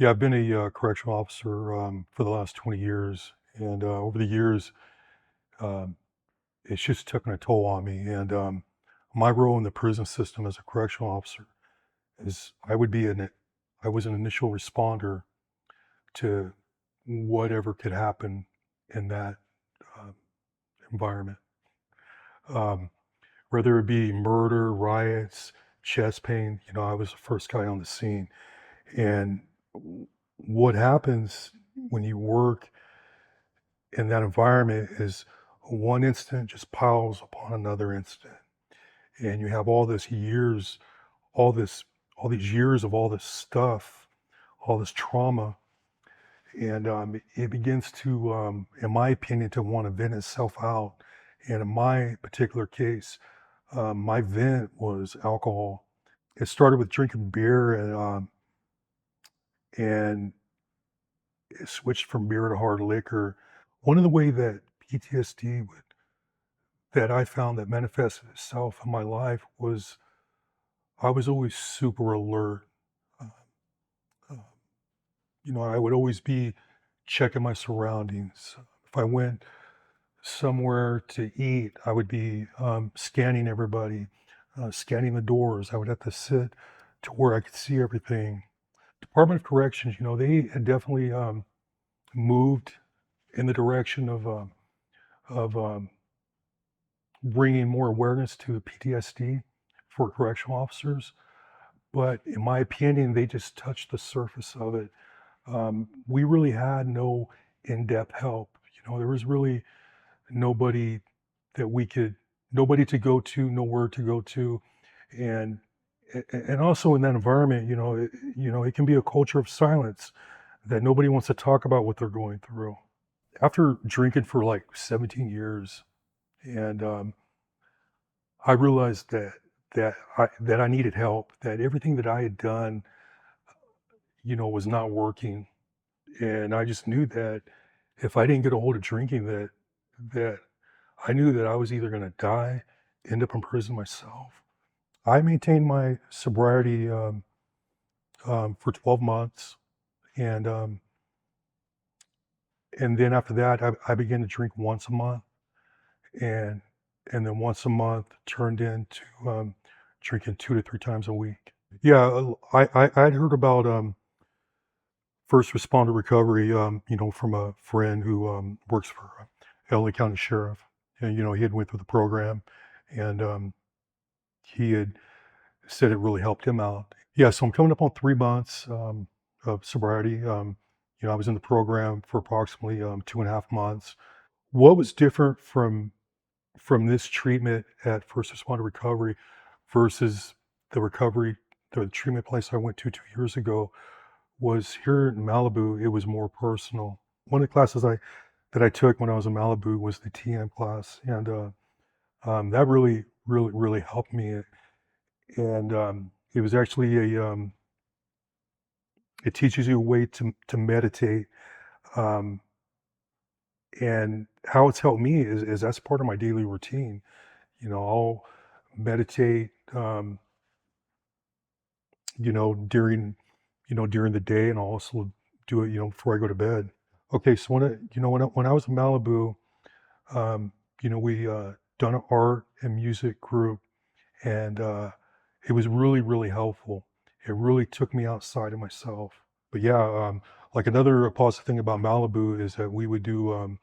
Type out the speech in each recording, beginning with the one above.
Yeah, I've been a correctional officer for the last 20 years, and over the years, um, it's just taken a toll on me. And my role in the prison system as a correctional officer is I was an initial responder to whatever could happen in that uh, environment, um, whether it be murder, riots, chest pain. I was the first guy on the scene, and what happens when you work in that environment is one incident just piles upon another incident, and you have all this all these years of all this stuff, all this trauma, and it begins to in my opinion to want to vent itself out. And in my particular case, my vent was alcohol. It started with drinking beer, and it switched from beer to hard liquor. One of the way that PTSD would that I found that manifested itself in my life was I was always super alert. Uh, uh, I would always be checking my surroundings. If I went somewhere to eat, I would be scanning everybody, scanning the doors. I would have to sit to where I could see everything. Department of Corrections, they had definitely moved in the direction of bringing more awareness to PTSD for correctional officers. But in my opinion, they just touched the surface of it. We really had no in-depth help. There was really nobody that we could, nobody to go to, nowhere to go to, and and also in that environment, it can be a culture of silence that nobody wants to talk about what they're going through. After drinking for like 17 years, and I realized that I needed help. That everything that I had done, was not working, and I just knew that if I didn't get a hold of drinking, that I knew that I was either going to die, end up in prison myself. I maintained my sobriety for 12 months, and and then after that, I began to drink once a month, and then once a month turned into drinking 2 to 3 times a week. Yeah, I'd heard about first responder recovery, from a friend who works for LA County Sheriff, and he had went through the program, and he had said it really helped him out. Yeah, so I'm coming up on 3 months of sobriety. I was in the program for approximately 2.5 months. What was different from this treatment at first responder recovery versus the recovery, the treatment place I went to 2 years ago was here in Malibu. It was more personal. One of the classes that I took when I was in Malibu was the TM class, and that really, really, really helped me. And it was actually it teaches you a way to meditate, um, and how it's helped me is that's part of my daily routine. I'll meditate, during the day, and I'll also do it, before I go to bed. Okay, so when I was in Malibu, um, we done an art and music group, and it was really, really helpful. It really took me outside of myself. But yeah, like another positive thing about Malibu is that we would do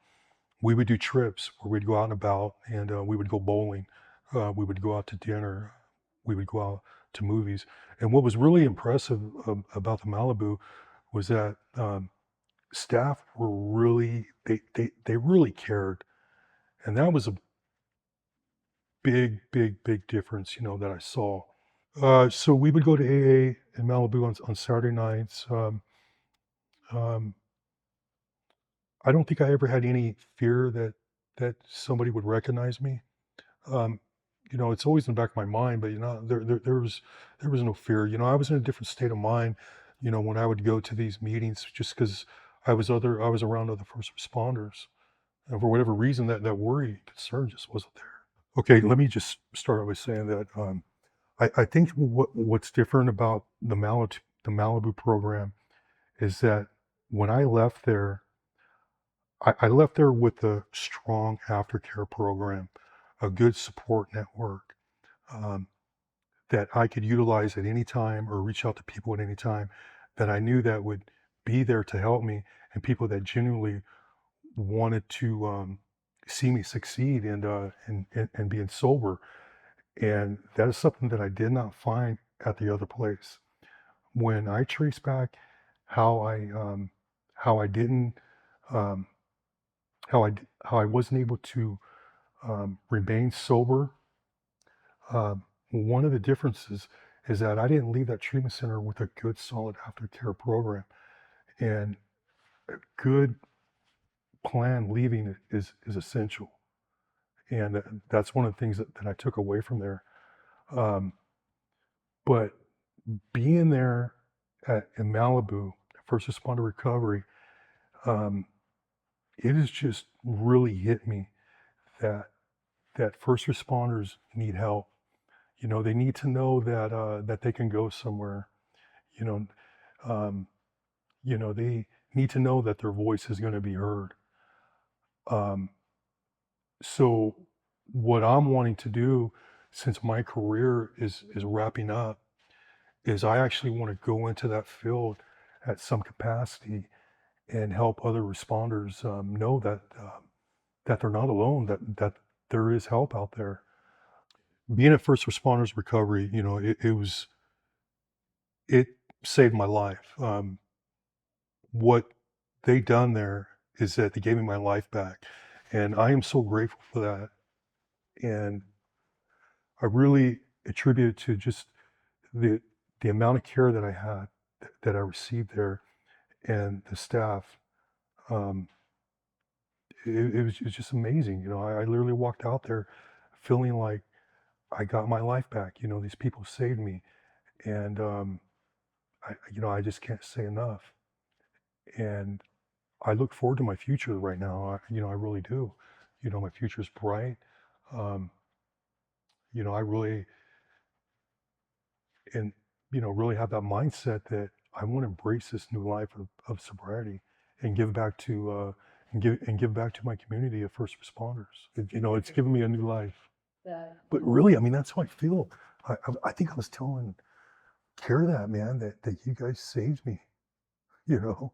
trips where we'd go out and about, and we would go bowling, we would go out to dinner, we would go out to movies. And what was really impressive about the Malibu was that staff were really they really cared, and that was a big, big, big difference, that I saw. So we would go to AA in Malibu on Saturday nights. Um, I don't think I ever had any fear that somebody would recognize me. Um, it's always in the back of my mind, but there was no fear. I was in a different state of mind, when I would go to these meetings, just because I was around other first responders, and for whatever reason, that worry, concern just wasn't there. Okay, let me just start out by saying that I think what's different about the Malibu program is that when I left there, I left there with a strong aftercare program, a good support network, um, that I could utilize at any time or reach out to people at any time that I knew that would be there to help me, and people that genuinely wanted to see me succeed and being sober. And that is something that I did not find at the other place. When I trace back how how I didn't um, how I wasn't able to remain sober, one of the differences is that I didn't leave that treatment center with a good, solid aftercare program, and a good plan leaving is essential. And that's one of the things that I took away from there. Um, but being there in Malibu, first responder recovery, um, it has just really hit me that first responders need help. You know, they need to know that that they can go somewhere. You know, um, they need to know that their voice is going to be heard. Um, so, what I'm wanting to do, since my career is wrapping up, is I actually want to go into that field at some capacity and help other responders know that that they're not alone, that there is help out there. Being a first responders recovery, it saved my life. What they done there is that they gave me my life back, and I am so grateful for that. And I really attribute it to just the amount of care that I had, that I received there, and the staff. Um, it was just amazing. I literally walked out there feeling like I got my life back. These people saved me, and I just can't say enough. And I look forward to my future right now. I really do. My future is bright. Um, I really and really have that mindset that I want to embrace this new life of sobriety and give back to give back to my community of first responders. It's given me a new life. But really, I mean, that's how I feel. I think I was telling Care that, man, that you guys saved me. You know.